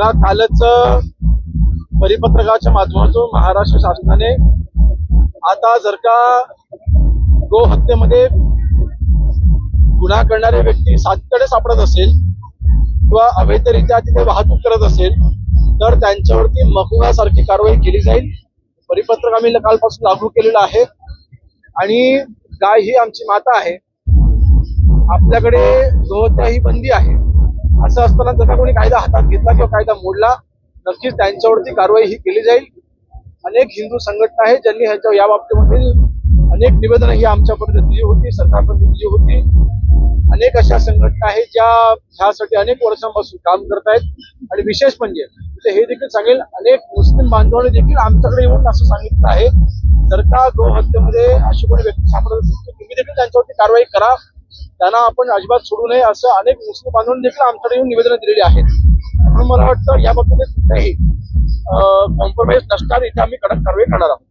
बघा, कालच परिपत्रकाच्या माध्यमातून महाराष्ट्र शासनाने आता जर का गो हत्येमध्ये गुन्हा करणारे व्यक्ती सातकडे सापडत असेल किंवा अवैधरित्या तिथे वाहतूक करत असेल तर त्यांच्यावरती मकुळासारखी कारवाई केली जाईल. परिपत्रक आम्ही कालपासून लागू केलेलं आहे आणि गाय ही आमची माता आहे. आपल्याकडे गोहत्या ही बंदी आहे. असं असताना जर का कोणी कायदा हातात घेतला किंवा कायदा मोडला नक्कीच त्यांच्यावरती कारवाई ही केली जाईल. अनेक हिंदू संघटना आहेत ज्यांनी ह्याच्या या बाबतीमध्ये अनेक निवेदनं ही आमच्यापर्यंत दिली होती, सरकारपर्यंत दिली होती. अनेक अशा संघटना आहेत ज्या ह्यासाठी अनेक वर्षांपासून काम करत आहेत आणि विशेष म्हणजे हे देखील सांगेल, अनेक मुस्लिम बांधवांनी देखील आमच्याकडे येऊन असं सांगितलं आहे, जर का गोहत्येमध्ये अशी कोणी व्यक्ती सापडत असेल तर तुम्ही देखील त्यांच्यावरती कारवाई करा, त्यांना आपण अजिबात सोडू नये, असं अनेक मुस्लिम बांधवांनी देखील आमच्याकडे येऊन निवेदनं दिलेली आहेत. म्हणून मला वाटतं या बाबतीत कुठेही कॉम्प्रोमाइज नसणार, इथे आम्ही कडक कारवाई करणार आहोत.